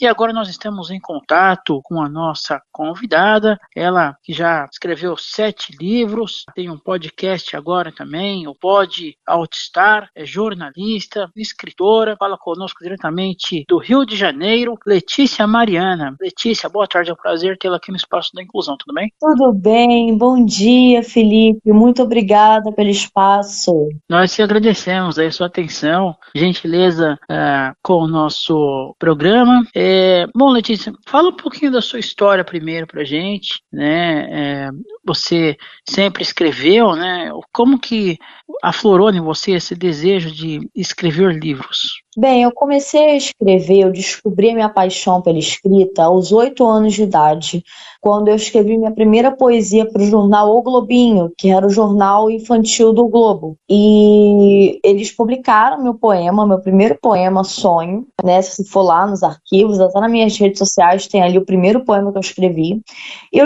E agora nós estamos em contato com a nossa convidada, ela que já escreveu 7 livros, tem um podcast agora também, o Pod Outstar, é jornalista, escritora, fala conosco diretamente do Rio de Janeiro, Letícia Mariana. Letícia, boa tarde, é um prazer tê-la aqui no Espaço da Inclusão, tudo bem? Tudo bem, bom dia, Felipe. Muito obrigada pelo espaço. Nós te agradecemos aí a sua atenção, gentileza com o nosso programa. Bom, Letícia, fala um pouquinho da sua história primeiro pra gente, né? Você sempre escreveu, né? Como que aflorou em você esse desejo de escrever livros? Bem, eu comecei a escrever, eu descobri a minha paixão pela escrita aos 8 anos de idade, quando eu escrevi minha primeira poesia para o jornal O Globinho, que era o jornal infantil do Globo. E eles publicaram meu poema, meu primeiro poema, Sonho, né? Se for lá nos arquivos, até nas minhas redes sociais, tem ali o primeiro poema que eu escrevi. E eu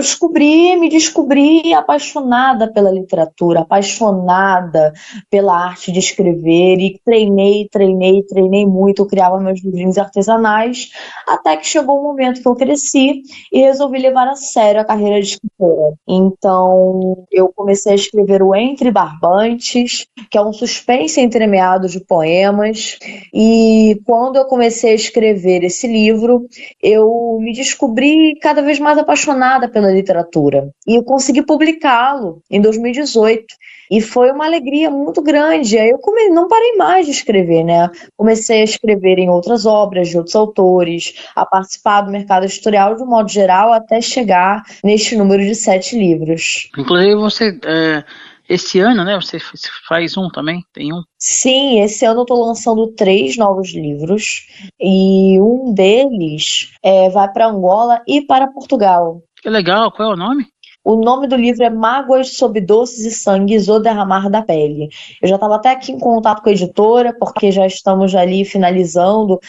me descobri apaixonada pela literatura, apaixonada pela arte de escrever e treinei muito, eu criava meus livrinhos artesanais, até que chegou um momento que eu cresci e resolvi levar a sério a carreira de escritora. Então, eu comecei a escrever o Entre Barbantes, que é um suspense entremeado de poemas, e quando eu comecei a escrever esse livro, eu me descobri cada vez mais apaixonada pela literatura. E eu consegui publicá-lo em 2018. E foi uma alegria muito grande. Aí eu não parei mais de escrever, né? Comecei a escrever em outras obras de outros autores, a participar do mercado editorial de um modo geral, até chegar neste número de 7 livros. Inclusive você, esse ano, né? Você faz um também, tem um. Sim, esse ano eu estou lançando 3 novos livros e um deles vai para Angola e para Portugal. Que legal, qual é o nome? O nome do livro é Mágoas sob Doces e Sangues, o Derramar da Pele. Eu já estava até aqui em contato com a editora, porque já estamos ali finalizando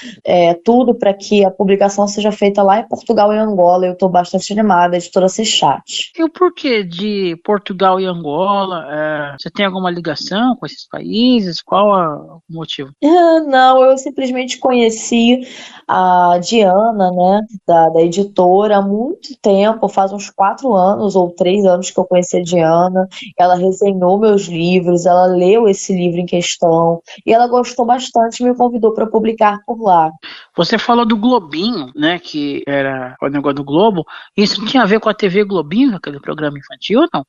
tudo para que a publicação seja feita lá em Portugal e Angola. Eu estou bastante animada, a editora Sechat. E o porquê de Portugal e Angola? Você tem alguma ligação com esses países? Qual é o motivo? Não, eu simplesmente conheci a Diana, né, da editora há muito tempo, faz uns 4 anos ou 3 anos que eu conheci a Diana. Ela resenhou meus livros, ela leu esse livro em questão e ela gostou bastante e me convidou para publicar por lá. Você falou do Globinho, né? Que era o negócio do Globo. Isso tinha a ver com a TV Globinho, aquele programa infantil, não?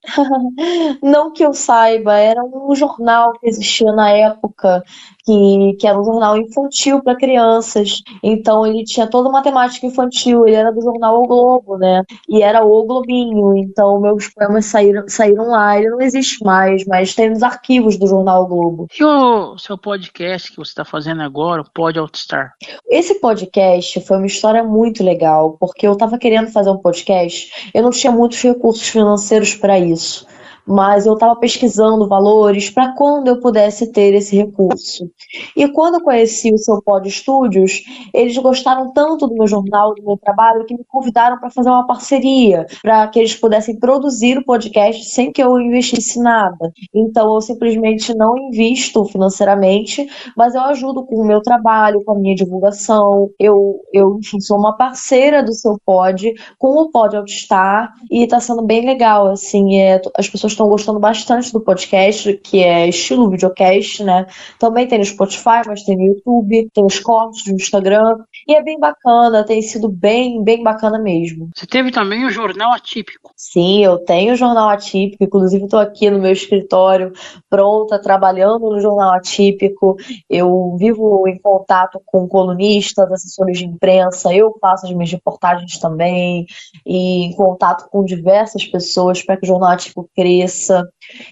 Não que eu saiba, era um jornal que existia na época, que era um jornal infantil para crianças. Então ele tinha toda uma temática infantil, ele era do jornal O Globo, né? E era O Globinho. Então meus poemas saíram lá. Ele não existe mais, mas tem nos arquivos do jornal O Globo. E o seu podcast que você está fazendo agora, o Pod Outstar? Esse podcast foi uma história muito legal, porque eu estava querendo fazer um podcast, eu não tinha muitos recursos financeiros para isso, mas eu estava pesquisando valores para quando eu pudesse ter esse recurso. E quando eu conheci o seu Pod Studios, eles gostaram tanto do meu jornal, do meu trabalho, que me convidaram para fazer uma parceria, para que eles pudessem produzir o podcast sem que eu investisse nada. Então eu simplesmente não invisto financeiramente, mas eu ajudo com o meu trabalho, com a minha divulgação. Enfim, sou uma parceira do seu pod, com o Pod Outstar, e está sendo bem legal, assim, as pessoas estão gostando bastante do podcast, que é estilo videocast, né? Também tem no Spotify, mas tem no YouTube, tem os cortes no Instagram, e é bem bacana, tem sido bem, bem bacana mesmo. Você teve também o Jornal Atípico. Sim, eu tenho o Jornal Atípico, inclusive estou aqui no meu escritório, pronta, trabalhando no Jornal Atípico. Eu vivo em contato com colunistas, assessores de imprensa, eu faço as minhas reportagens também, e em contato com diversas pessoas para que o Jornal Atípico cresça.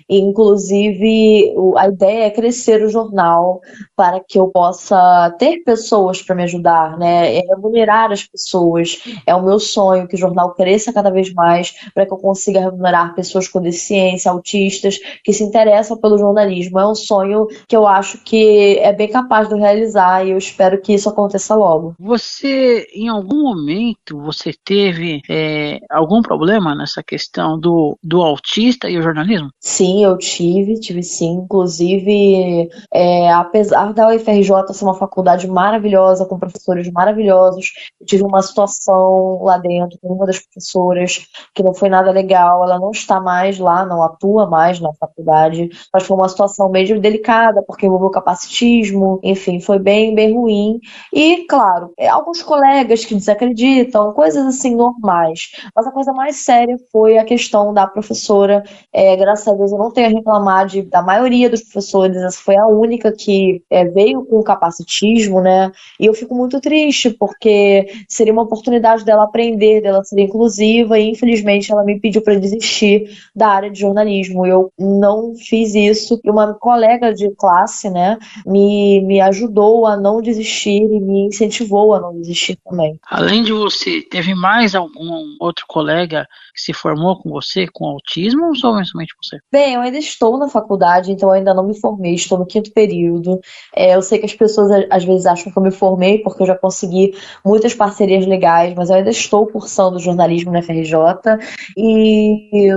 E, inclusive, a ideia é crescer o jornal para que eu possa ter pessoas para me ajudar, né? É remunerar as pessoas. É o meu sonho que o jornal cresça cada vez mais para que eu consiga remunerar pessoas com deficiência, autistas, que se interessam pelo jornalismo. É um sonho que eu acho que é bem capaz de eu realizar e eu espero que isso aconteça logo. Você, em algum momento, você teve algum problema nessa questão do autista e o jornalismo? Sim, eu tive sim. Inclusive, apesar da UFRJ ser uma faculdade maravilhosa, com professores maravilhosos, eu tive uma situação lá dentro com uma das professoras que não foi nada legal. Ela não está mais lá, não atua mais na faculdade, mas foi uma situação meio delicada, porque envolveu capacitismo, enfim, foi bem, bem ruim. E, claro, alguns colegas que desacreditam, coisas assim normais. Mas a coisa mais séria foi a questão da professora. Graças a Deus eu não tenho a reclamar da maioria dos professores, essa foi a única que veio com capacitismo, né? E eu fico muito triste, porque seria uma oportunidade dela aprender, dela ser inclusiva, e infelizmente ela me pediu para desistir da área de jornalismo. Eu não fiz isso, e uma colega de classe, né, me ajudou a não desistir e me incentivou a não desistir também. Além de você, teve mais algum outro colega que se formou com você com autismo ou somente você? Bem, eu ainda estou na faculdade, então eu ainda não me formei, estou no 5º período. Eu sei que as pessoas às vezes acham que eu me formei porque eu já consegui muitas parcerias legais, mas eu ainda estou cursando jornalismo na FRJ. E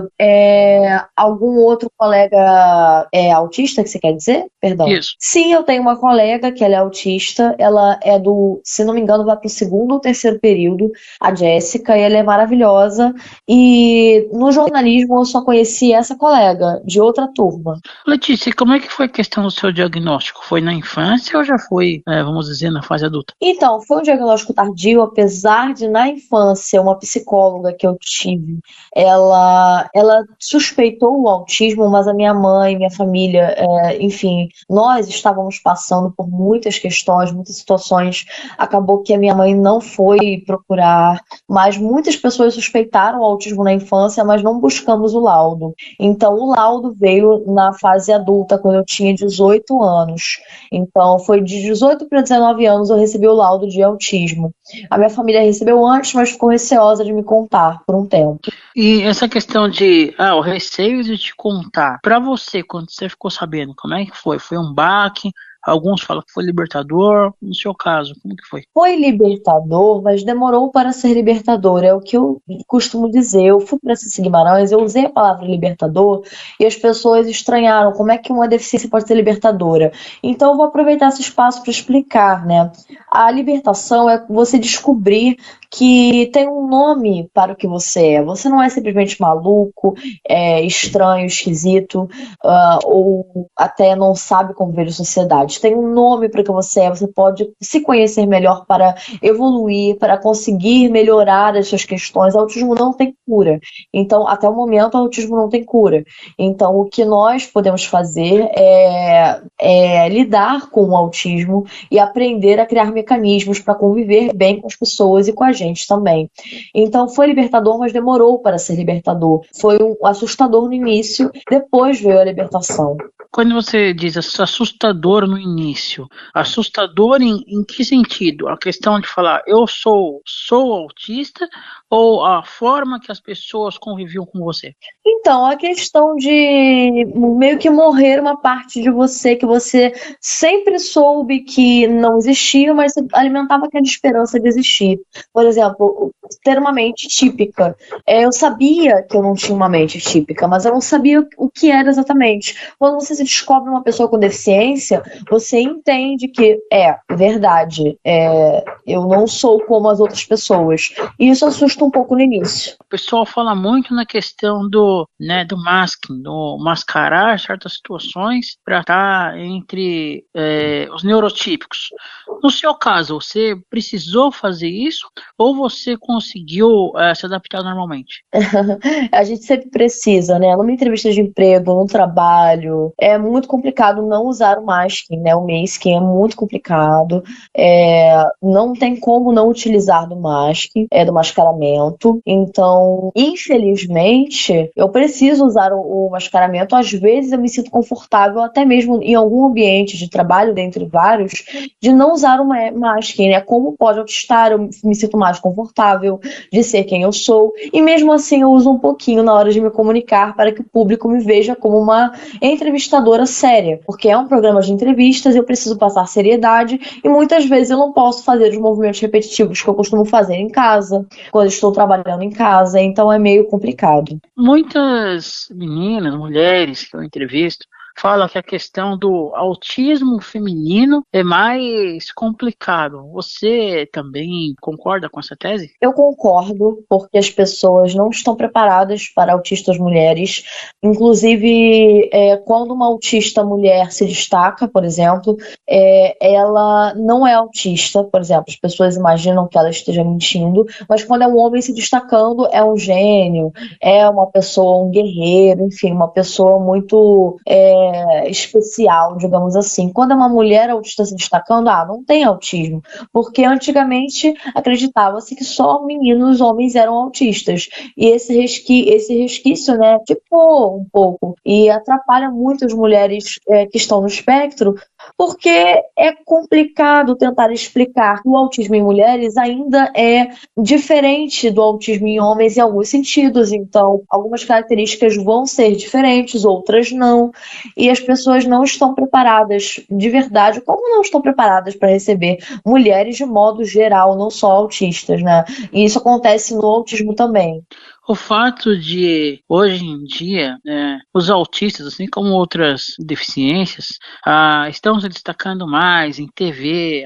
algum outro colega autista que você quer dizer? Perdão. Isso. Sim, eu tenho uma colega que ela é autista, ela é se não me engano, vai para o 2º ou 3º período, a Jéssica, e ela é maravilhosa. E no jornalismo eu só conheci essa colega, de outra turma. Letícia, como é que foi a questão do seu diagnóstico? Foi na infância ou já foi, vamos dizer, na fase adulta? Então, foi um diagnóstico tardio, apesar de na infância uma psicóloga que eu tive, ela suspeitou o autismo, mas a minha mãe, minha família, enfim, nós estávamos passando por muitas questões, muitas situações. Acabou que a minha mãe não foi procurar, mas muitas pessoas suspeitaram o autismo na infância, mas não buscamos o laudo. Então, o laudo veio na fase adulta, quando eu tinha 18 anos. Então, foi de 18 para 19 anos eu recebi o laudo de autismo. A minha família recebeu antes, mas ficou receosa de me contar por um tempo. E essa questão de o receio de te contar, para você, quando você ficou sabendo, como é que foi? Foi um baque? Alguns falam que foi libertador. No seu caso, como que foi? Foi libertador, mas demorou para ser libertador. É o que eu costumo dizer. Eu fui para Ceci Guimarães, eu usei a palavra libertador e as pessoas estranharam como é que uma deficiência pode ser libertadora. Então eu vou aproveitar esse espaço para explicar, né? A libertação é você descobrir que tem um nome para o que você é. Você não é simplesmente maluco, estranho, esquisito, ou até não sabe conviver em sociedade. Tem um nome para o que você é. Você pode se conhecer melhor para evoluir, para conseguir melhorar as suas questões. O autismo não tem cura. Então, até o momento, o autismo não tem cura. Então, o que nós podemos fazer é lidar com o autismo e aprender a criar mecanismos para conviver bem com as pessoas e com a gente também. Então, foi libertador, mas demorou para ser libertador. Foi assustador no início, depois veio a libertação. Quando você diz assustador no início, assustador em que sentido? A questão de falar eu sou autista ou a forma que as pessoas conviviam com você? Então, a questão de meio que morrer uma parte de você que você sempre soube que não existia, mas alimentava aquela esperança de existir. Por exemplo, ter uma mente típica. Eu sabia que eu não tinha uma mente típica, mas eu não sabia o que era exatamente. Quando você se descobre uma pessoa com deficiência, você entende que é verdade, eu não sou como as outras pessoas. E isso assusta um pouco no início. O pessoal fala muito na questão do masking, do mascarar certas situações para estar entre os neurotípicos. No seu caso, você precisou fazer isso ou você conseguiu se adaptar normalmente? A gente sempre precisa, né? Numa entrevista de emprego, no trabalho, é muito complicado não usar o masking, né? O masking é muito complicado. Não tem como não utilizar do masking, do mascaramento. Então, infelizmente, eu preciso usar o mascaramento. Às vezes eu me sinto confortável, até mesmo em algum ambiente de trabalho, dentre vários, de não usar o masking, né? Como pode autista, eu me sinto mais confortável de ser quem eu sou. E mesmo assim eu uso um pouquinho na hora de me comunicar para que o público me veja como uma entrevistada entrevistadora séria, porque é um programa de entrevistas, eu preciso passar seriedade e muitas vezes eu não posso fazer os movimentos repetitivos que eu costumo fazer em casa, quando estou trabalhando em casa, então é meio complicado. Muitas meninas, mulheres que eu entrevisto, falam que a questão do autismo feminino é mais complicado. Você também concorda com essa tese? Eu concordo, porque as pessoas não estão preparadas para autistas mulheres. Inclusive, quando uma autista mulher se destaca, por exemplo, ela não é autista, por exemplo, as pessoas imaginam que ela esteja mentindo, mas quando é um homem se destacando, é um gênio, é uma pessoa, um guerreiro, enfim, uma pessoa muito especial, digamos assim. Quando é uma mulher autista se destacando, não tem autismo, porque antigamente acreditava-se que só meninos, homens eram autistas, e esse resquício, né, ficou um pouco, e atrapalha muito as mulheres que estão no espectro, porque é complicado tentar explicar que o autismo em mulheres ainda é diferente do autismo em homens em alguns sentidos, então algumas características vão ser diferentes, outras não, e as pessoas não estão preparadas de verdade, como não estão preparadas para receber mulheres de modo geral, não só autistas, né? E isso acontece no autismo também. O fato de, hoje em dia, os autistas, assim como outras deficiências, estão se destacando mais em TV,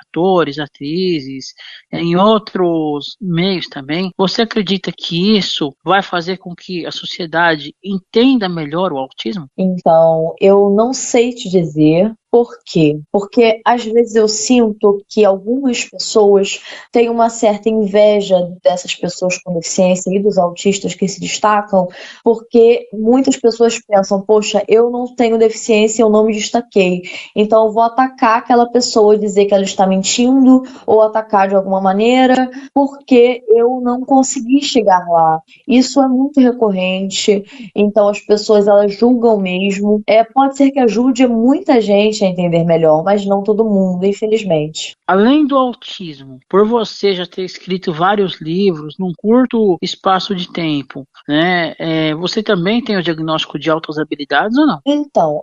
atores, atrizes, em outros meios também. Você acredita que isso vai fazer com que a sociedade entenda melhor o autismo? Então, eu não sei te dizer. Por quê? Porque às vezes eu sinto que algumas pessoas têm uma certa inveja dessas pessoas com deficiência e dos autistas que se destacam, porque muitas pessoas pensam, poxa, eu não tenho deficiência, eu não me destaquei, então eu vou atacar aquela pessoa e dizer que ela está mentindo, ou atacar de alguma maneira, porque eu não consegui chegar lá. Isso é muito recorrente, então as pessoas elas julgam mesmo. Pode ser que ajude muita gente a entender melhor, mas não todo mundo, infelizmente. Além do autismo, por você já ter escrito vários livros num curto espaço de tempo, né? Você também tem o diagnóstico de altas habilidades ou não? Então,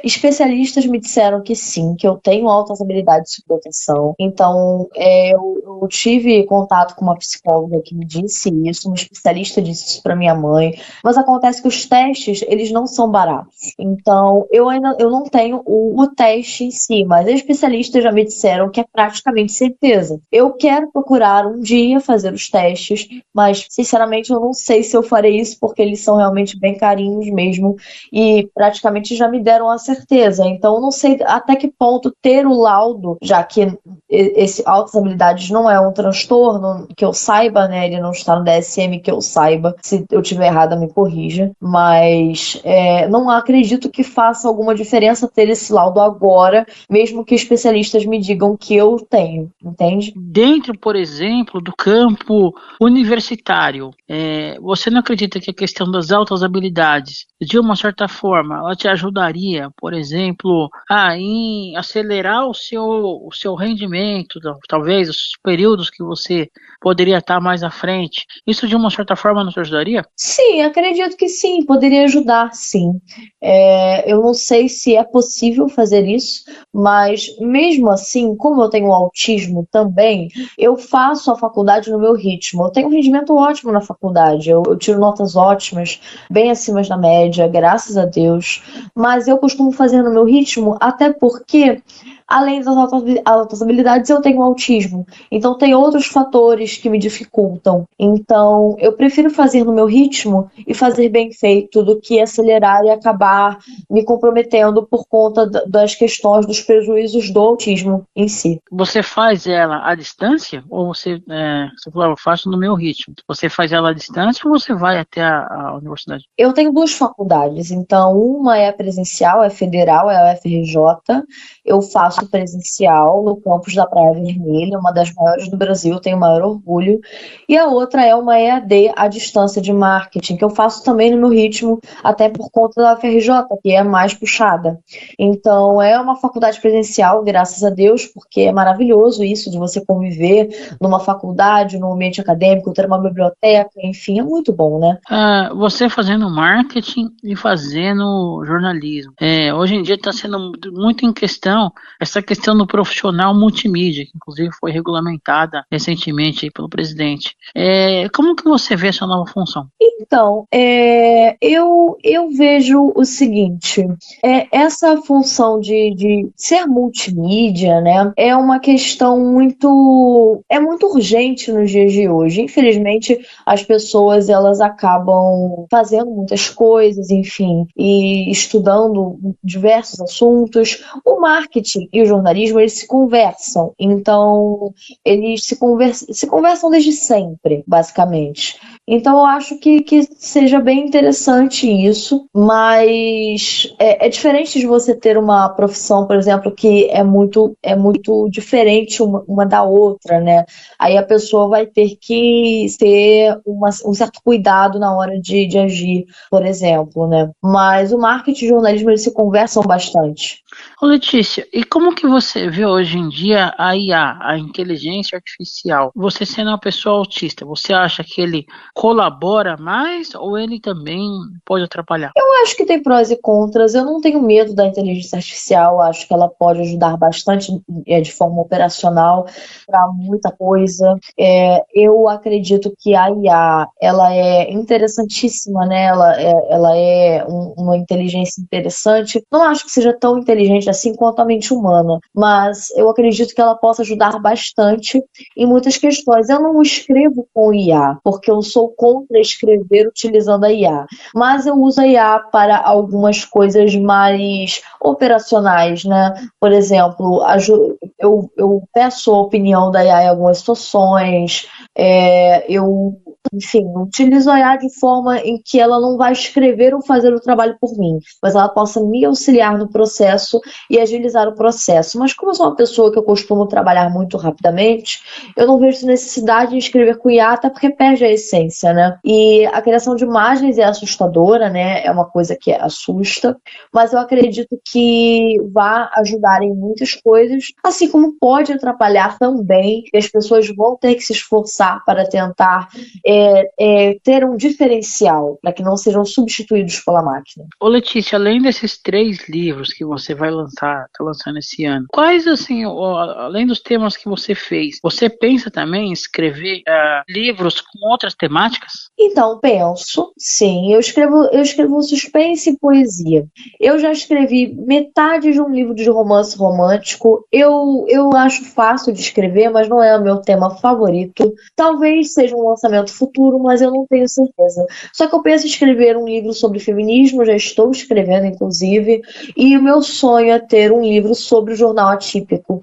especialistas me disseram que sim, que eu tenho altas habilidades de superação. Então, eu tive contato com uma psicóloga que me disse isso, um especialista disse isso para minha mãe. Mas acontece que os testes, eles não são baratos. Então, eu não tenho o teste em si, mas os especialistas já me disseram que é praticamente certeza. Eu quero procurar um dia fazer os testes, mas sinceramente eu não sei se eu farei isso porque eles são realmente bem carinhos mesmo e praticamente já me deram a certeza. Então eu não sei até que ponto ter o laudo, já que esse altas habilidades não é um transtorno que eu saiba, né? Ele não está no DSM que eu saiba. Se eu tiver errada, me corrija. Mas não acredito que faça alguma diferença ter esse laudo agora, mesmo que especialistas me digam que eu tenho, entende? Dentro, por exemplo, do campo universitário, você não acredita que a questão das altas habilidades, de uma certa forma, ela te ajudaria, por exemplo, em acelerar o seu rendimento, talvez os períodos que você poderia estar mais à frente? Isso, de uma certa forma, não te ajudaria? Sim, acredito que sim, poderia ajudar, sim. Eu não sei se é possível fazer isso, mas mesmo assim, como eu tenho autismo também, eu faço a faculdade no meu ritmo. Eu tenho um rendimento ótimo na faculdade, eu tiro notas ótimas, bem acima da média, graças a Deus. Mas eu costumo fazer no meu ritmo, até porque, além das altas habilidades, eu tenho autismo. Então, tem outros fatores que me dificultam. Então, eu prefiro fazer no meu ritmo e fazer bem feito do que acelerar e acabar me comprometendo por conta das questões dos prejuízos do autismo em si. Você faz ela à distância ou você falou, eu faço no meu ritmo? Você faz ela à distância ou você vai até a universidade? Eu tenho duas faculdades, então uma é presencial, é federal, é a UFRJ. Eu faço faço presencial no campus da Praia Vermelha, uma das maiores do Brasil, tenho o maior orgulho. E a outra é uma EAD à distância de marketing, que eu faço também no meu ritmo, até por conta da UFRJ, que é mais puxada. Então, é uma faculdade presencial, graças a Deus, porque é maravilhoso isso de você conviver numa faculdade, num ambiente acadêmico, ter uma biblioteca, enfim, é muito bom, né? Você fazendo marketing e fazendo jornalismo. Hoje em dia está sendo muito em questão essa questão do profissional multimídia, que inclusive foi regulamentada recentemente aí pelo presidente. Como que você vê essa nova função? Então, eu vejo o seguinte, essa função de ser multimídia, né, é uma questão muito urgente nos dias de hoje. Infelizmente, as pessoas, elas acabam fazendo muitas coisas, enfim, e estudando diversos assuntos. O marketing e o jornalismo, eles se conversam, então, eles se conversam desde sempre, basicamente. Então, eu acho que seja bem interessante isso, mas é diferente de você ter uma profissão, por exemplo, que é muito diferente uma da outra, né? Aí a pessoa vai ter que ter um certo cuidado na hora de agir, por exemplo, né? Mas o marketing e o jornalismo, eles se conversam bastante. Ô Letícia, e como que você vê hoje em dia a IA, a inteligência artificial? Você sendo uma pessoa autista, você acha que ele colabora mais ou ele também pode atrapalhar? Eu acho que tem prós e contras. Eu não tenho medo da inteligência artificial. Acho que ela pode ajudar bastante de forma operacional para muita coisa. Eu acredito que a IA, ela é interessantíssima, né? Ela é uma inteligência interessante. Não acho que seja tão inteligente assim quanto a mente humana, mas eu acredito que ela possa ajudar bastante em muitas questões. Eu não escrevo com IA, porque eu sou contra escrever utilizando a IA, mas eu uso a IA para algumas coisas mais operacionais, né? Por exemplo, eu peço a opinião da IA em algumas situações, enfim, utilizo a IA de forma em que ela não vai escrever ou fazer o trabalho por mim, mas ela possa me auxiliar no processo e agilizar o processo. Mas como eu sou uma pessoa que eu costumo trabalhar muito rapidamente, eu não vejo necessidade de escrever com IA, até porque perde a essência, né? E a criação de imagens é assustadora, né? É uma coisa que assusta, mas eu acredito que vai ajudar em muitas coisas, assim como pode atrapalhar também, e as pessoas vão ter que se esforçar para tentar ter um diferencial, para que não sejam substituídos pela máquina. Ô Letícia, além desses 3 livros que você vai lançar, tá lançando esse ano, quais, assim, além dos temas que você fez, você pensa também em escrever livros com outras temáticas? Então, penso, sim. Eu escrevo suspense e poesia. Eu já escrevi metade de um livro de romance romântico. Eu acho fácil de escrever, mas não é o meu tema favorito. Talvez seja um lançamento futuro, mas eu não tenho certeza. Só que eu penso em escrever um livro sobre feminismo, já estou escrevendo, inclusive, e o meu sonho é ter um livro sobre o jornal atípico,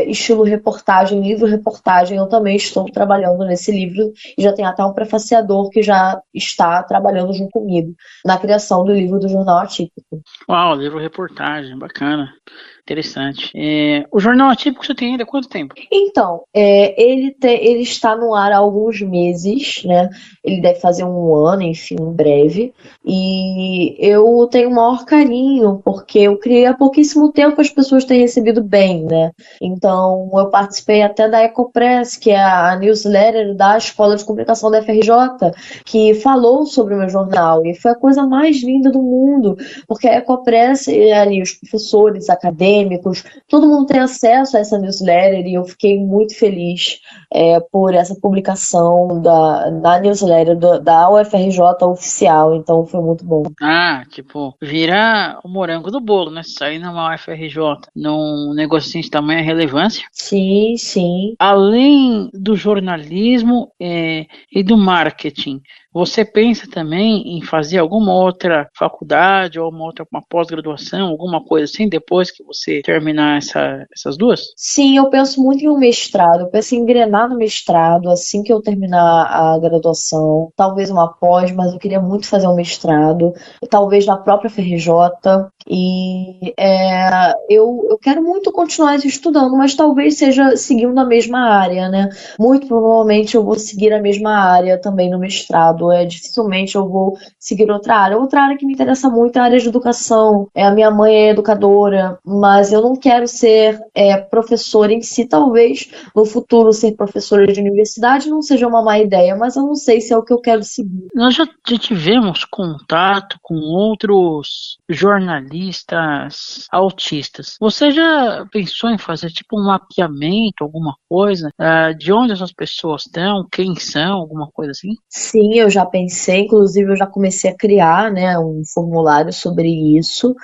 estilo reportagem, livro-reportagem. Eu também estou trabalhando nesse livro e já tem até um prefaciador que já está trabalhando junto comigo na criação do livro do jornal atípico. Uau, livro-reportagem, bacana. Interessante. O jornal atípico você tem ainda quanto tempo? Então, ele está no ar há alguns meses, né? Ele deve fazer um ano, enfim, em breve. E eu tenho o maior carinho, porque eu criei há pouquíssimo tempo, as pessoas têm recebido bem, né? Então, eu participei até da Ecopress, que é a newsletter da Escola de Comunicação da FRJ, que falou sobre o meu jornal. E foi a coisa mais linda do mundo, porque a Ecopress, ali, os professores, acadêmicos, todo mundo tem acesso a essa newsletter e eu fiquei muito feliz por essa publicação da newsletter da UFRJ oficial, então foi muito bom. Tipo, vira o morango do bolo, né? Sair numa UFRJ, num negocinho de tamanha relevância. Sim, sim. Além do jornalismo e do marketing, você pensa também em fazer alguma outra faculdade ou uma pós-graduação, alguma coisa assim, depois que você você terminar essas duas? Sim, eu penso muito em um mestrado, eu penso em engrenar no mestrado assim que eu terminar a graduação, talvez uma pós, mas eu queria muito fazer um mestrado, talvez na própria FRJ, e eu quero muito continuar estudando, mas talvez seja seguindo a mesma área, né? Muito provavelmente eu vou seguir a mesma área também no mestrado, dificilmente eu vou seguir outra área. Outra área que me interessa muito é a área de educação, a minha mãe é educadora, mas eu não quero ser professora em si, talvez no futuro ser professora de universidade não seja uma má ideia, mas eu não sei se é o que eu quero seguir. Nós já tivemos contato com outros jornalistas autistas. Você já pensou em fazer tipo um mapeamento, alguma coisa, de onde essas pessoas estão, quem são, alguma coisa assim? Sim, eu já pensei, inclusive eu já comecei a criar, né, um formulário sobre isso.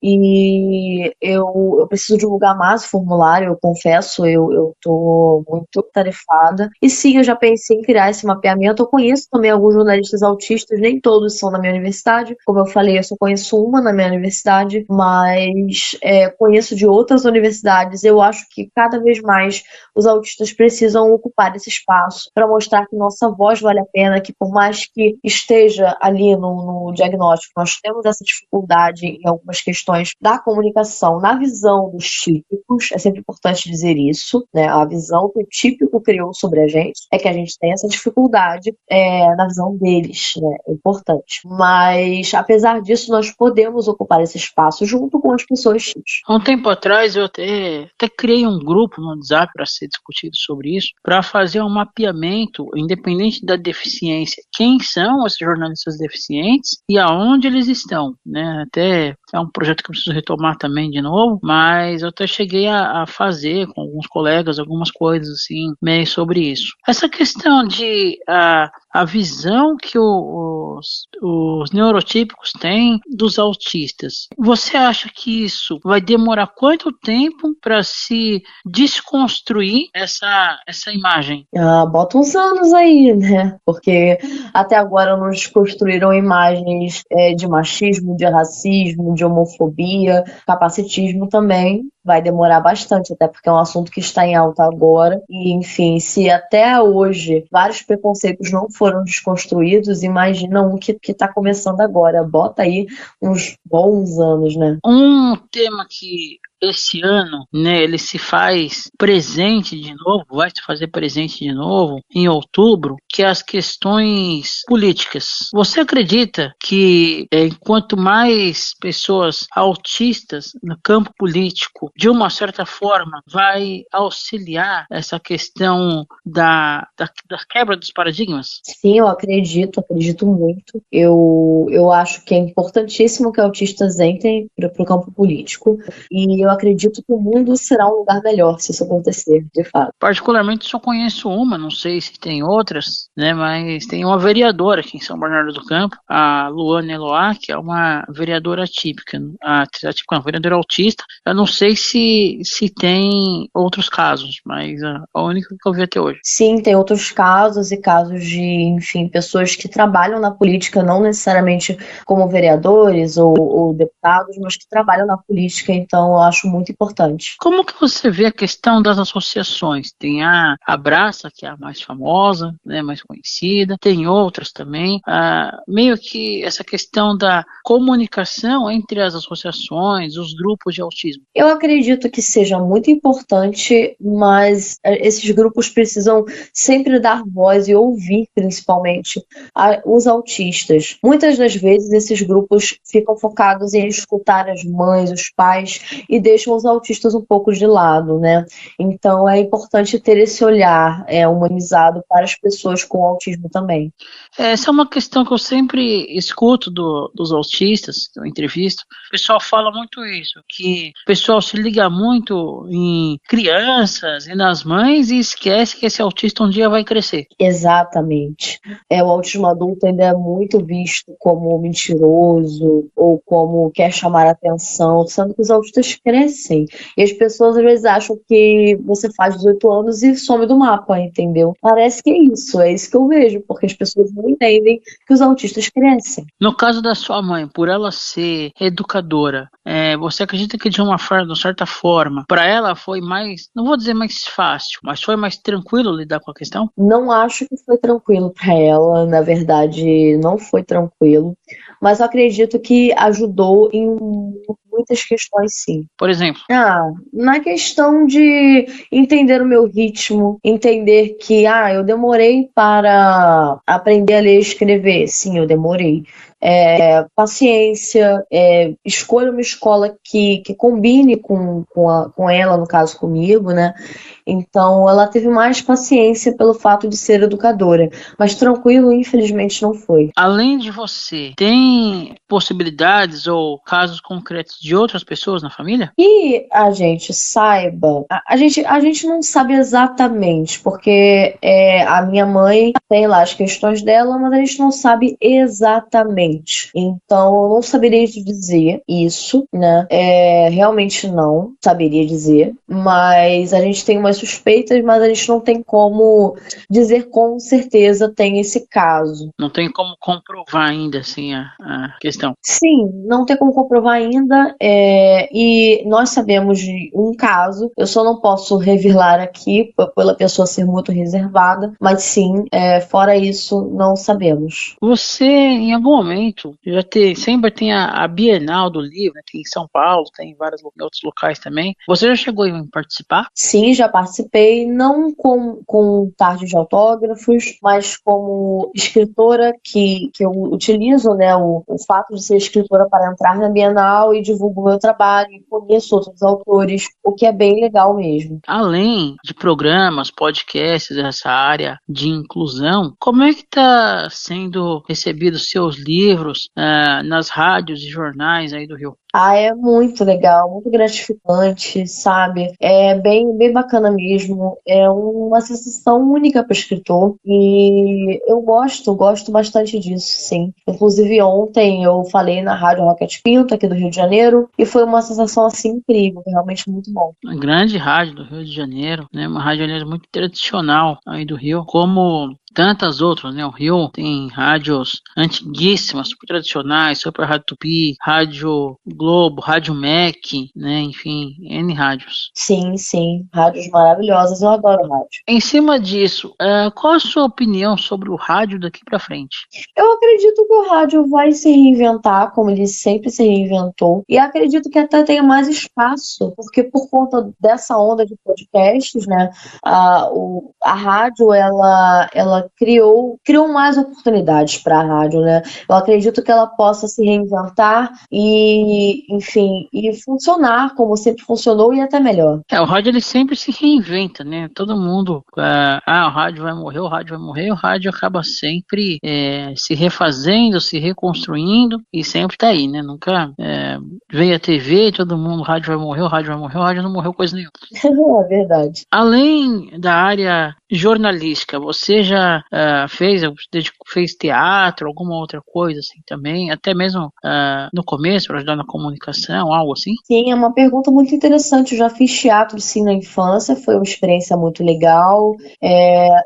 E eu preciso divulgar mais o formulário, eu confesso, eu tô muito tarefada. E sim, eu já pensei em criar esse mapeamento. Eu conheço também alguns jornalistas autistas, nem todos são na minha universidade. Como eu falei, eu só conheço uma na minha universidade, mas conheço de outras universidades. Eu acho que cada vez mais os autistas precisam ocupar esse espaço para mostrar que nossa voz vale a pena, que por mais que esteja ali no diagnóstico, nós temos essa dificuldade em algumas questões da comunicação, na visão dos típicos, é sempre importante dizer isso, né? A visão que o típico criou sobre a gente é que a gente tem essa dificuldade na visão deles, né? É importante. Mas, apesar disso, nós podemos ocupar esse espaço junto com as pessoas típicas. Há um tempo atrás eu até criei um grupo no WhatsApp para ser discutido sobre isso, para fazer um mapeamento, independente da deficiência, quem são esses jornalistas deficientes e aonde eles estão, né? Até é um projeto que eu preciso retomar também de novo, mas eu até cheguei a fazer com alguns colegas algumas coisas assim, meio sobre isso. Essa questão de a visão que os neurotípicos têm dos autistas, você acha que isso vai demorar quanto tempo para se desconstruir essa imagem? Bota uns anos aí, né? Porque até agora não desconstruíram imagens de machismo, de racismo, de homofobia, capacitismo também. Vai demorar bastante, até porque é um assunto que está em alta agora. E, enfim, se até hoje vários preconceitos não foram desconstruídos, imagina um que está começando agora. Bota aí uns bons anos, né? Um tema que esse ano, né, ele se faz presente de novo, vai se fazer presente de novo em outubro, que é as questões políticas. Você acredita que enquanto mais pessoas autistas no campo político, de uma certa forma, vai auxiliar essa questão da quebra dos paradigmas? Sim, eu acredito muito. Eu acho que é importantíssimo que autistas entrem para o campo político e eu acredito que o mundo será um lugar melhor se isso acontecer, de fato. Particularmente só conheço uma, não sei se tem outras, né, mas tem uma vereadora aqui em São Bernardo do Campo, a Luana Eloá, que é uma vereadora típica, uma vereadora autista. Eu não sei se tem outros casos, mas a única que eu vi até hoje. Sim, tem outros casos e casos de, enfim, pessoas que trabalham na política, não necessariamente como vereadores ou deputados, mas que trabalham na política, então eu acho muito importante. Como que você vê a questão das associações? Tem a Abraça, que é a mais famosa, né, mais conhecida, tem outras também. Meio que essa questão da comunicação entre as associações, os grupos de autismo. Eu acredito que seja muito importante, mas esses grupos precisam sempre dar voz e ouvir, principalmente, os autistas. Muitas das vezes esses grupos ficam focados em escutar as mães, os pais, e deixam os autistas um pouco de lado, né? Então é importante ter esse olhar humanizado para as pessoas com autismo também. Essa é uma questão que eu sempre escuto dos autistas, eu entrevisto. O pessoal fala muito isso, que o pessoal se liga muito em crianças e nas mães e esquece que esse autista um dia vai crescer. Exatamente. O autismo adulto ainda é muito visto como mentiroso ou como quer chamar atenção, sendo que os autistas crescem. E as pessoas às vezes acham que você faz 18 anos e some do mapa, entendeu? Parece que é isso que eu vejo, porque as pessoas não entendem que os autistas crescem. No caso da sua mãe, por ela ser educadora, você acredita que de uma certa forma, para ela foi mais, não vou dizer mais fácil, mas foi mais tranquilo lidar com a questão? Não acho que foi tranquilo para ela, na verdade, não foi tranquilo, mas eu acredito que ajudou em muitas questões, sim. Por exemplo, Na questão de entender o meu ritmo, entender que, eu demorei para aprender a ler e escrever. Sim, eu demorei. Paciência, escolha uma escola que combine com ela, no caso comigo, né? Então, ela teve mais paciência pelo fato de ser educadora, mas tranquilo, infelizmente, não foi. além de você, tem possibilidades ou casos concretos de outras pessoas na família? Que a gente saiba, a gente não sabe exatamente, porque a minha mãe tem lá as questões dela, mas a gente não sabe exatamente. Então, eu não saberia te dizer isso, né? Realmente não saberia dizer, mas a gente tem umas suspeitas, mas a gente não tem como dizer com certeza tem esse caso. Não tem como comprovar ainda assim a questão. Sim, não tem como comprovar ainda, e nós sabemos de um caso, eu só não posso revelar aqui pela pessoa ser muito reservada, mas sim, fora isso, não sabemos. Você, em algum momento, sempre tem a Bienal do Livro, né? Tem em São Paulo, tem em vários outros locais também. Você já chegou a participar? Sim, já participei, não com tarde de autógrafos, mas como escritora que eu utilizo, né, o fato de ser escritora para entrar na Bienal e divulgo o meu trabalho e conheço outros autores, o que é bem legal mesmo. Além de programas, podcasts dessa área de inclusão, como é que está sendo recebidos seus livros nas rádios e jornais aí do Rio? É muito legal, muito gratificante, sabe? É bem bacana mesmo. É uma sensação única para o escritor e eu gosto bastante disso, sim. Inclusive ontem eu falei na Rádio Rocket Pinto, aqui do Rio de Janeiro, e foi uma sensação assim incrível, realmente muito bom. Uma grande rádio do Rio de Janeiro, né? Uma rádio, aliás, muito tradicional aí do Rio, como tantas outras, né? O Rio tem rádios antiguíssimas, super tradicionais, Super Rádio Tupi, Rádio Globo, Rádio MEC, né? Enfim, N rádios. Sim, rádios maravilhosas, eu adoro rádio. Em cima disso, qual a sua opinião sobre o rádio daqui para frente? Eu acredito que o rádio vai se reinventar, como ele sempre se reinventou, e acredito que até tenha mais espaço, porque por conta dessa onda de podcasts, né, a rádio ela criou mais oportunidades para a rádio, né? Eu acredito que ela possa se reinventar e, enfim, e funcionar como sempre funcionou e até melhor. O rádio ele sempre se reinventa, né? Todo mundo, o rádio vai morrer, o rádio acaba sempre se refazendo, se reconstruindo e sempre tá aí, né? Nunca veio a TV, todo mundo, o rádio vai morrer, o rádio não morreu coisa nenhuma. É verdade. Além da área jornalística, você já fez teatro, alguma outra coisa assim também, até mesmo no começo para ajudar na comunicação, algo assim? Sim, é uma pergunta muito interessante. Eu já fiz teatro sim na infância, foi uma experiência muito legal.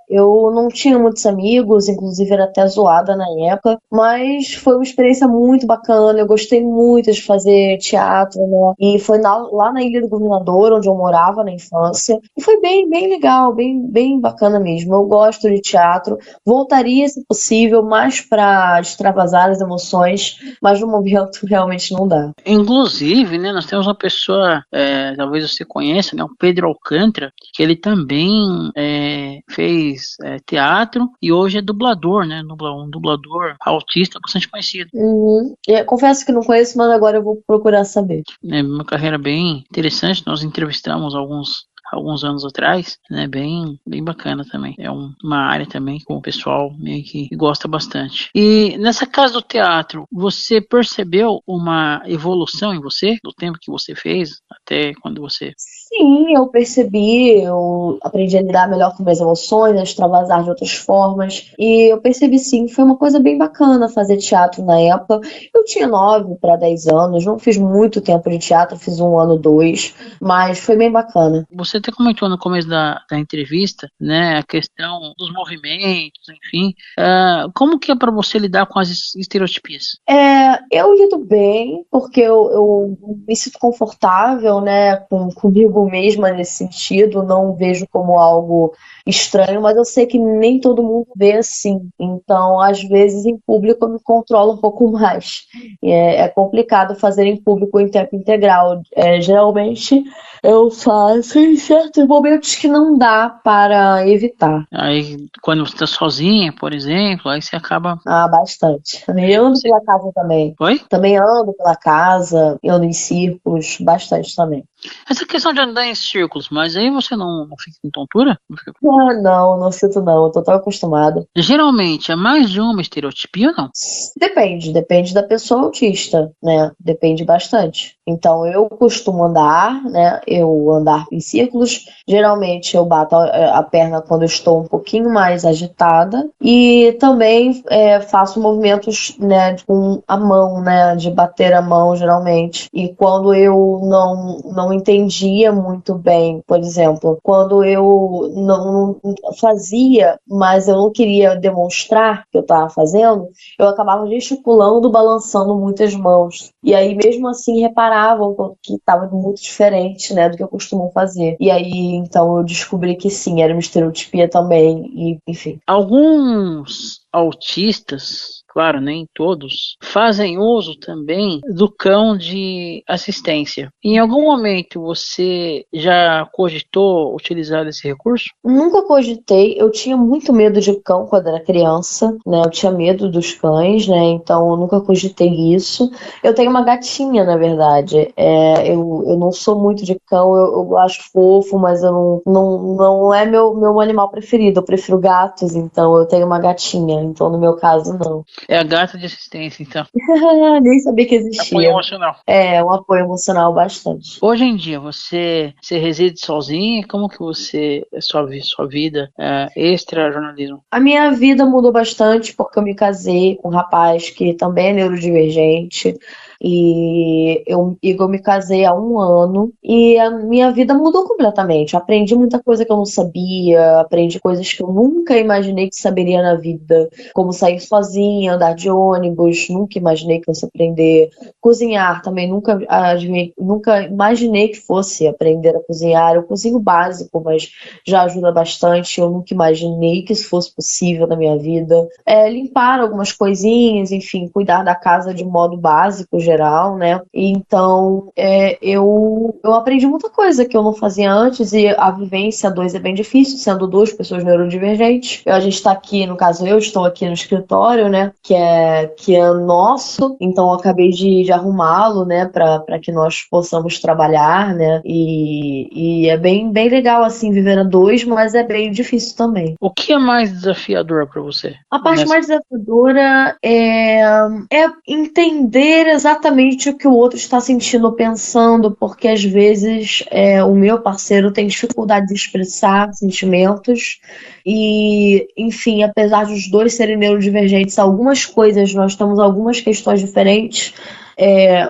Eu não tinha muitos amigos, inclusive era até zoada na época, mas foi uma experiência muito bacana. Eu gostei muito de fazer teatro, né? E foi lá na Ilha do Governador, onde eu morava na infância, e foi bem legal, bem bacana mesmo. Eu gosto de teatro, voltaria se possível, mais para extravasar as emoções, mas no momento realmente não dá. Inclusive, né, nós temos uma pessoa, talvez você conheça, né, o Pedro Alcântara, que ele também fez teatro e hoje é dublador, né, um dublador autista bastante conhecido. Confesso que não conheço, mas agora eu vou procurar saber. É uma carreira bem interessante, nós entrevistamos alguns alguns anos atrás, né? Bem bacana também. É uma área também que o pessoal meio que gosta bastante. E nessa casa do teatro, você percebeu uma evolução em você, do tempo que você fez até quando você... Sim, eu percebi, eu aprendi a lidar melhor com minhas emoções, a extravasar de outras formas. E eu percebi sim, foi uma coisa bem bacana fazer teatro na época. Eu tinha 9 para 10 anos, não fiz muito tempo de teatro, fiz 1 ano, 2, mas foi bem bacana. Você até comentou no começo da entrevista, né, a questão dos movimentos, enfim. Como que é para você lidar com as estereotipias? Eu lido bem, porque eu me sinto confortável, né, comigo mesma nesse sentido, não vejo como algo estranho, mas eu sei que nem todo mundo vê assim. Então, às vezes, em público eu me controlo um pouco mais. É complicado fazer em público em tempo integral. Geralmente eu faço em certos momentos que não dá para evitar. Aí, quando você está sozinha, por exemplo, aí você acaba... Ah, bastante. Eu ando pela casa também. Oi? Também ando pela casa, ando em círculos, bastante também. Essa questão de andar em círculos, mas aí você não fica com tontura? Não fica... Ah, não sinto não, eu tô tão acostumada. Geralmente, é mais de uma estereotipia ou não? Depende da pessoa autista, né? Depende bastante. Então eu costumo andar, né? Eu andar em círculos. Geralmente eu bato a perna quando eu estou um pouquinho mais agitada e também faço movimentos, né, com a mão, né? De bater a mão geralmente. E quando eu não entendia muito bem, por exemplo, quando eu não fazia, mas eu não queria demonstrar que eu estava fazendo, eu acabava gesticulando, balançando muitas mãos. E aí, mesmo assim, reparavam que estava muito diferente, né, do que eu costumo fazer. E aí, então, eu descobri que sim, era uma estereotipia também, e enfim. Alguns autistas, claro, nem todos, fazem uso também do cão de assistência. Em algum momento você já cogitou utilizar esse recurso? Nunca cogitei, eu tinha muito medo de cão quando era criança, né? Eu tinha medo dos cães, né? Então eu nunca cogitei isso. Eu tenho uma gatinha, na verdade. Eu não sou muito de cão, eu acho fofo, mas eu não é meu animal preferido. Eu prefiro gatos, então eu tenho uma gatinha. Então no meu caso, não. É a gata de assistência, então. Nem sabia que Apoio existia. emocional. É, um apoio emocional bastante. Hoje em dia, você reside sozinha? Como que sua vida extra jornalismo? A minha vida mudou bastante porque eu me casei com um rapaz que também é neurodivergente. E eu me casei há 1 ano e a minha vida mudou completamente. Eu aprendi muita coisa que eu não sabia, aprendi coisas que eu nunca imaginei que saberia na vida, como sair sozinha, andar de ônibus, nunca imaginei que fosse aprender. Cozinhar também, nunca imaginei que fosse aprender a cozinhar. Eu cozinho básico, mas já ajuda bastante. Eu nunca imaginei que isso fosse possível na minha vida. Limpar algumas coisinhas, enfim, cuidar da casa de modo básico, geral, né? Então, eu aprendi muita coisa que eu não fazia antes e a vivência a dois é bem difícil, sendo 2 pessoas neurodivergentes. A gente está aqui, no caso, eu estou aqui no escritório, né? Que é nosso, então eu acabei de arrumá-lo, né? Para que nós possamos trabalhar, né? E é bem legal, assim, viver a 2, mas é bem difícil também. O que é mais desafiador para você? A parte mais desafiadora é entender exatamente o que o outro está sentindo ou pensando, porque às vezes o meu parceiro tem dificuldade de expressar sentimentos e, enfim, apesar de os dois serem neurodivergentes, algumas coisas, nós temos algumas questões diferentes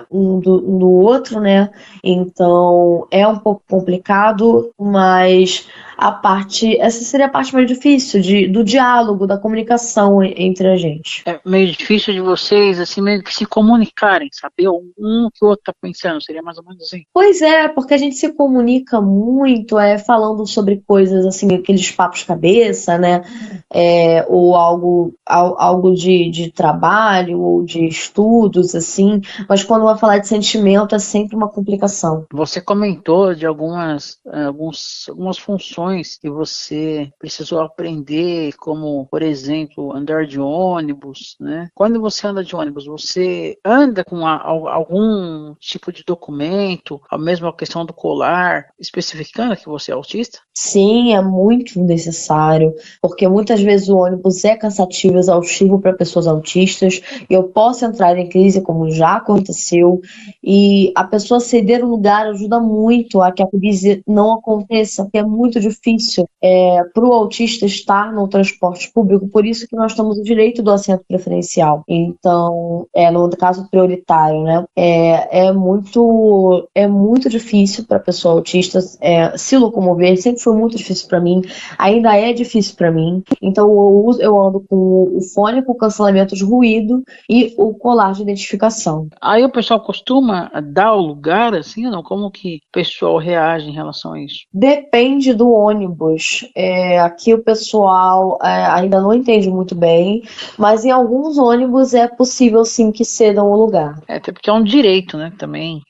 um do outro, né? Então é um pouco complicado, mas essa seria a parte mais difícil do diálogo, da comunicação entre a gente. É meio difícil de vocês, assim, meio que se comunicarem, saber o que o outro tá pensando, seria mais ou menos assim. Pois é, porque a gente se comunica muito, falando sobre coisas assim, aqueles papos cabeça, né? Ou algo de trabalho ou de estudos, assim. mas quando vai falar de sentimento é sempre uma complicação. Você comentou de algumas funções que você precisou aprender, como, por exemplo, andar de ônibus, né? Quando você anda de ônibus, você anda com algum tipo de documento, a mesma questão do colar, especificando que você é autista? Sim, é muito necessário, porque muitas vezes o ônibus é cansativo, exaustivo para pessoas autistas, e eu posso entrar em crise, como já aconteceu, e a pessoa ceder o lugar ajuda muito a que a crise não aconteça, porque é muito difícil para o autista estar no transporte público, por isso que nós temos o direito do assento preferencial. Então, no caso prioritário, né? É muito difícil para a pessoa autista se locomover, sempre foi muito difícil para mim, ainda é difícil para mim. Então eu ando com o fone com cancelamento de ruído e o colar de identificação. Aí o pessoal costuma dar o lugar, assim, ou não? Como que o pessoal reage em relação a isso? Depende do ônibus. Aqui o pessoal ainda não entende muito bem, mas em alguns ônibus é possível sim que cedam o lugar. Até porque é um direito, né, também.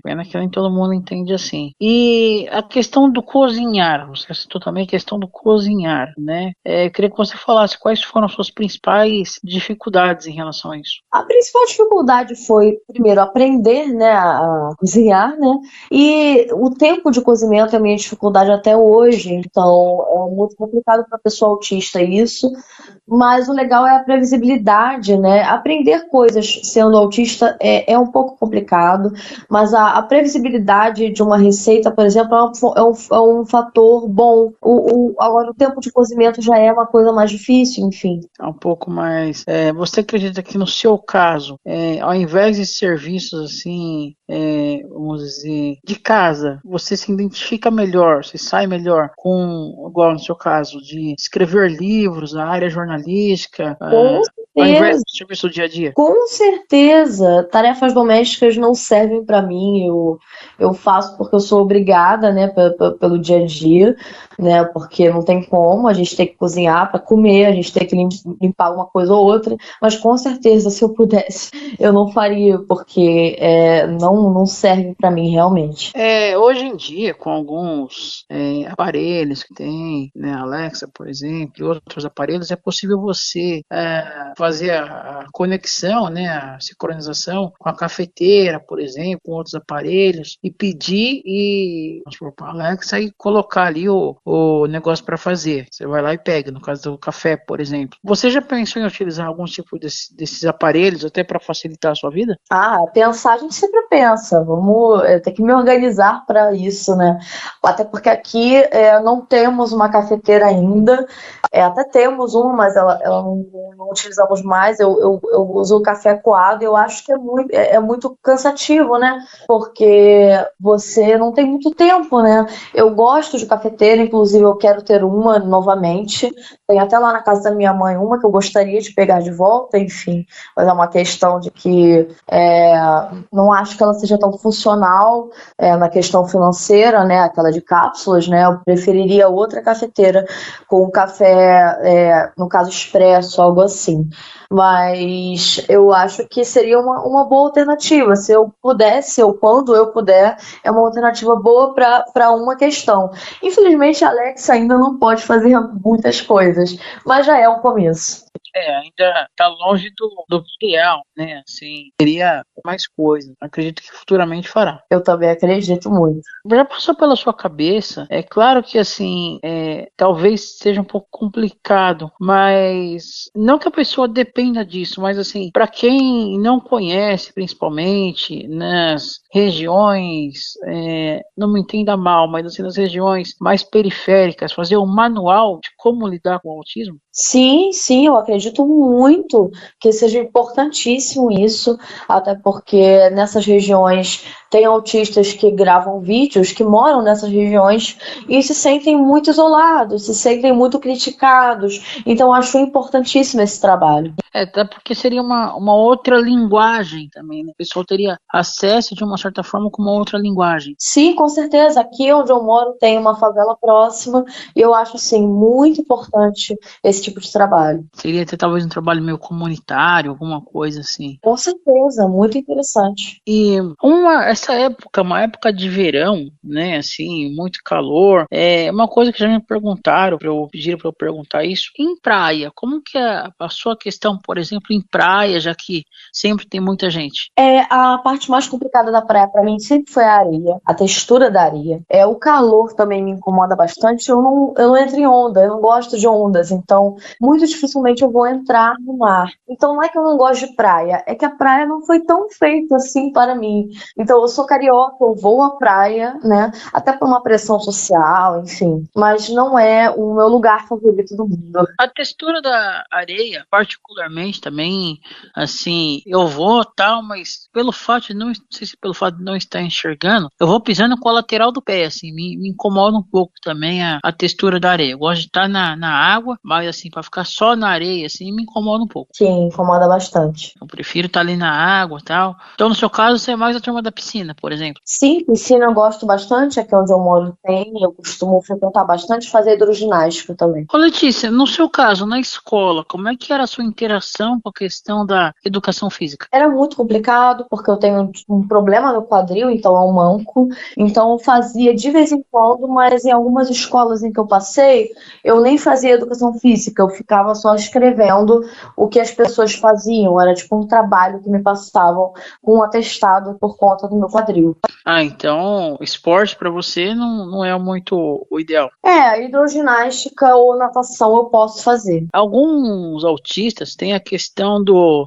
Pena que nem todo mundo entende assim. E a questão do cozinhar, você citou também a questão do cozinhar, né? Eu queria que você falasse quais foram as suas principais dificuldades em relação a isso. A principal dificuldade foi, primeiro, aprender, né, a cozinhar, né? E o tempo de cozimento é a minha dificuldade até hoje, então é muito complicado para a pessoa autista isso. Mas o legal é a previsibilidade, né? Aprender coisas sendo autista é um pouco complicado, mas a previsibilidade de uma receita, por exemplo, é um fator bom. Agora, o tempo de cozimento já é uma coisa mais difícil, enfim. É um pouco mais. Você acredita que no seu caso, ao invés de serviços assim, vamos dizer, de casa, você se identifica melhor, se sai melhor com, igual no seu caso, de escrever livros, a área jornalística, ao invés do serviço do dia a dia? Com certeza. Tarefas domésticas não servem para mim. Eu faço porque eu sou obrigada, né, pelo dia a dia, né, porque não tem como. A gente tem que cozinhar para comer, a gente tem que limpar uma coisa ou outra. Mas com certeza, se eu pudesse, eu não faria, porque não serve para mim realmente. Hoje em dia, com alguns aparelhos que tem, né, Alexa, por exemplo, e outros aparelhos, é possível você fazer a conexão, né, a sincronização com a cafeteira, por exemplo, com outros aparelhos, e pedir vamos supor, para a Alexa e colocar ali o negócio para fazer. Você vai lá e pega, no caso do café, por exemplo. Você já pensou em utilizar algum tipo desses aparelhos até para facilitar a sua vida? Pensar a gente sempre pensa, vamos ter que me organizar para isso, né? Até porque aqui não temos uma cafeteira ainda, até temos uma, mas ela não utilizamos mais. Eu uso o café coado e eu acho que é muito cansativo, né? Porque você não tem muito tempo, né? Eu gosto de cafeteira, inclusive eu quero ter uma novamente. Tem até lá na casa da minha mãe uma que eu gostaria de pegar de volta, enfim, mas é uma questão de que não acho que ela seja tão funcional na questão financeira, né? Aquela de cápsulas, né? Eu preferiria outra cafeteira com café, no caso expresso, algo assim. Mas eu acho que seria uma boa alternativa. Se eu pudesse, ou quando eu puder, é uma alternativa boa para uma questão. Infelizmente, a Alexa ainda não pode fazer muitas coisas, mas já é um começo. Ainda está longe do ideal, né? Assim, teria mais coisa. Acredito que futuramente fará. Eu também acredito muito. Já passou pela sua cabeça? É claro que assim, talvez seja um pouco complicado, mas não que a pessoa dependa disso, mas assim, para quem não conhece, principalmente nas regiões, não me entenda mal, mas assim, nas regiões mais periféricas, fazer um manual de como lidar com o autismo? Sim, eu acredito muito que seja importantíssimo isso, até porque nessas regiões Tem autistas que gravam vídeos, que moram nessas regiões e se sentem muito isolados, se sentem muito criticados. Então, acho importantíssimo esse trabalho. Até porque seria uma outra linguagem também, né? O pessoal teria acesso de uma certa forma com uma outra linguagem. Sim, com certeza. Aqui onde eu moro tem uma favela próxima e eu acho, assim, muito importante esse tipo de trabalho. Seria até talvez um trabalho meio comunitário, alguma coisa assim. Com certeza, muito interessante. E essa época, uma época de verão, né, assim, muito calor, é uma coisa que já me perguntaram, pediram para eu perguntar isso, em praia, como que é a sua questão, por exemplo, em praia, já que sempre tem muita gente? A parte mais complicada da praia para mim sempre foi a areia, a textura da areia. O calor também me incomoda bastante. Eu não entro em onda, eu não gosto de ondas, então muito dificilmente eu vou entrar no mar. Então não é que eu não gosto de praia, é que a praia não foi tão feita assim para mim. Então eu sou carioca, eu vou à praia, né? Até por uma pressão social, enfim. Mas não é o meu lugar favorito do mundo. A textura da areia, particularmente também, assim, eu vou tal, mas pelo fato de não sei se pelo fato de não estar enxergando, eu vou pisando com a lateral do pé, assim, me incomoda um pouco também a textura da areia. Eu gosto de estar na água, mas assim, para ficar só na areia, assim, me incomoda um pouco. Sim, incomoda bastante. Eu prefiro estar ali na água e tal. Então, no seu caso, você é mais a turma da piscina, por exemplo. Sim, piscina eu gosto bastante, aqui onde eu moro tem, eu costumo frequentar bastante, fazer hidroginástica também. Ô Letícia, no seu caso, na escola, como é que era a sua interação com a questão da educação física? Era muito complicado, porque eu tenho um problema no quadril, então é um manco. Então eu fazia de vez em quando, mas em algumas escolas em que eu passei, eu nem fazia educação física, eu ficava só escrevendo o que as pessoas faziam. Era tipo um trabalho que me passavam com um atestado por conta do meu quadril. Ah, então esporte para você não é muito o ideal. Hidroginástica ou natação eu posso fazer. Alguns autistas têm a questão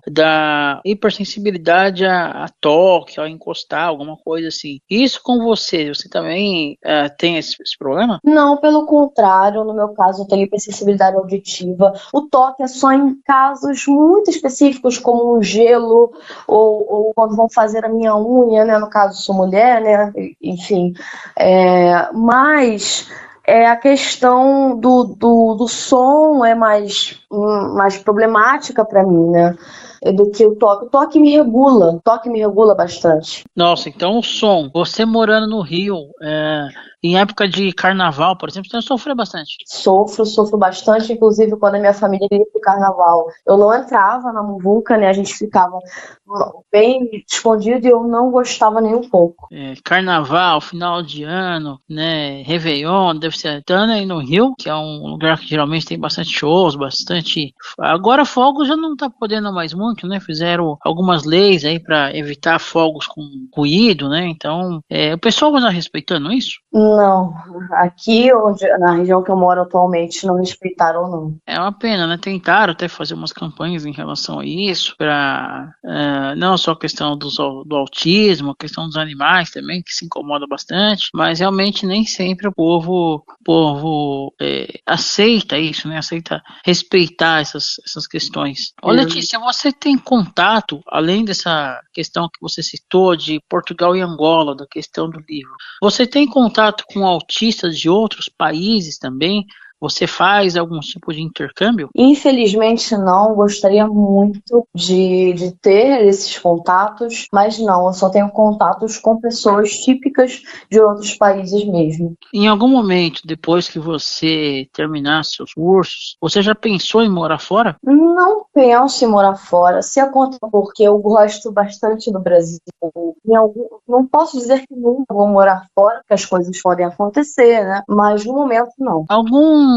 da hipersensibilidade a toque, a encostar, alguma coisa assim. Isso com você também tem esse problema? Não, pelo contrário, no meu caso eu tenho hipersensibilidade auditiva. O toque é só em casos muito específicos, como um gelo, ou quando vão fazer a minha unha, né? No caso, sou mulher, né? Enfim. Mas a questão do som é mais problemática para mim, né? Do que o toque. O toque me regula bastante. Nossa, então o som. Você morando no Rio, em época de carnaval, por exemplo, você sofreu bastante. Sofro bastante, inclusive quando a minha família ia pro carnaval. Eu não entrava na muvuca, né? A gente ficava bem escondido e eu não gostava nem um pouco. Carnaval, final de ano, né? Réveillon, deve ser tanto aí no Rio, que é um lugar que geralmente tem bastante shows, bastante. Agora fogos já não tá podendo mais muito, né? Fizeram algumas leis aí para evitar fogos com ruído, né? Então, o pessoal vai estar respeitando isso? Não, aqui na região que eu moro atualmente não respeitaram não. É uma pena, né? Tentaram até fazer umas campanhas em relação a isso, para não só a questão do autismo, a questão dos animais também, que se incomoda bastante, mas realmente nem sempre o povo aceita isso, né? Aceita respeitar essas questões. Ô Letícia, você tem contato, além dessa questão que você citou de Portugal e Angola, da questão do livro, você tem contato com autistas de outros países também? Você faz algum tipo de intercâmbio? Infelizmente não, gostaria muito de ter esses contatos, mas não, eu só tenho contatos com pessoas típicas de outros países mesmo. Em algum momento, depois que você terminar seus cursos, você já pensou em morar fora? Não penso em morar fora, se acontecer porque eu gosto bastante do Brasil. Não posso dizer que nunca vou morar fora, porque as coisas podem acontecer, né? Mas no momento não. Alguns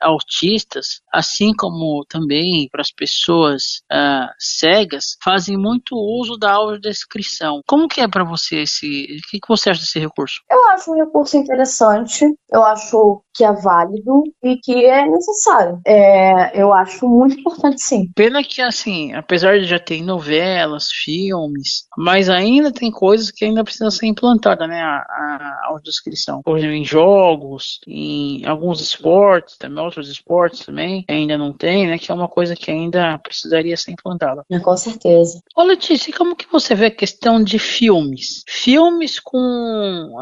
autistas, assim como também para as pessoas cegas, fazem muito uso da audiodescrição. Como que é para você o que você acha desse recurso? Eu acho um recurso interessante. Eu acho que é válido e que é necessário. Eu acho muito importante, sim. Pena que, assim, apesar de já ter novelas, filmes, mas ainda tem coisas que ainda precisam ser implantadas, né? A audiodescrição. Por exemplo, em jogos, em alguns esportes, também outros esportes também, ainda não tem, né? Que é uma coisa que ainda precisaria ser implantada. Com certeza. Ô Letícia, como que você vê a questão de filmes? Filmes com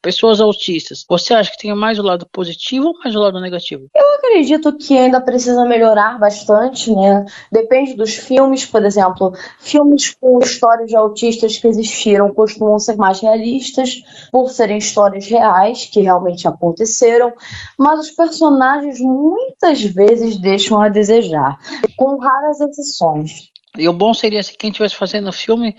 pessoas autistas. Você acha que tem mais o lado positivo ou mais o lado negativo? Eu acredito que ainda precisa melhorar bastante, né? Depende dos filmes, por exemplo, filmes com histórias de autistas que existiram costumam ser mais realistas, por serem histórias reais, que realmente aconteceram, mas os personagens muitas vezes deixam a desejar, com raras exceções. E o bom seria se quem estivesse fazendo o filme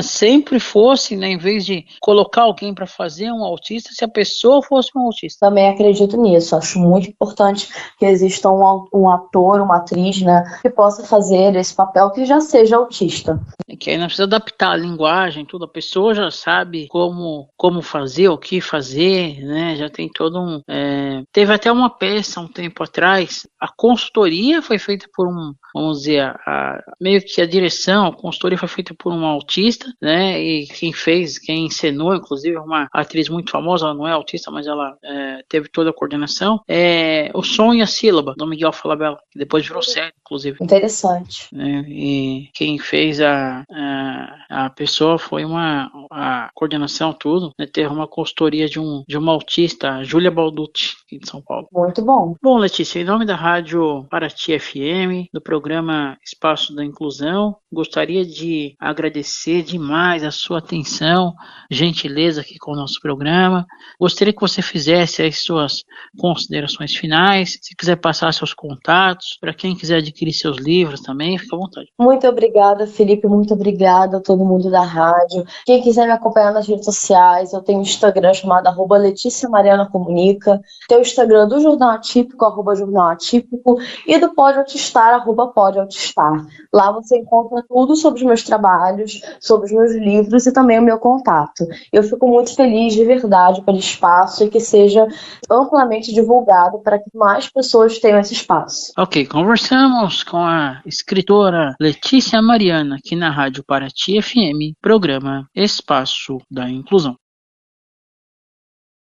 sempre fosse, né, em vez de colocar alguém para fazer um autista, se a pessoa fosse um autista. Também acredito nisso. Acho muito importante que exista um ator, uma atriz, né, que possa fazer esse papel que já seja autista. Que aí não precisa adaptar a linguagem, tudo. A pessoa já sabe como fazer, o que fazer, né? Já tem todo um... Teve até uma peça um tempo atrás. A consultoria foi feita por vamos dizer, meio que a direção, a consultoria foi feita por um autista, né? E quem encenou, inclusive, uma atriz muito famosa, ela não é autista, mas ela teve toda a coordenação. O Som e a Sílaba, do Miguel Falabella, que depois virou série, inclusive. Interessante. Né? E quem fez a pessoa foi a coordenação, tudo, né? Teve uma consultoria de uma autista, a Júlia Balducci, aqui de São Paulo. Muito bom. Bom, Letícia, em nome da Rádio Paraty FM, do programa Espaço da Inclusão, gostaria de agradecer demais a sua atenção, gentileza aqui com o nosso programa. Gostaria que você fizesse as suas considerações finais, se quiser passar seus contatos, para quem quiser adquirir seus livros também, fica à vontade. Muito obrigada, Felipe, muito obrigada a todo mundo da rádio. Quem quiser me acompanhar nas redes sociais, eu tenho um Instagram chamado @LeticiaMarianaComunica, tem o Instagram do Jornal Atípico, @Jornal Atípico, e do Pode Autistar, @Pode Autistar. Lá você encontra tudo sobre os meus trabalhos, sobre os meus livros e também o meu contato. Eu fico muito feliz de verdade pelo espaço e que seja amplamente divulgado para que mais pessoas tenham esse espaço. Ok, conversamos com a escritora Letícia Mariana aqui na Rádio Paraty FM, programa Espaço da Inclusão.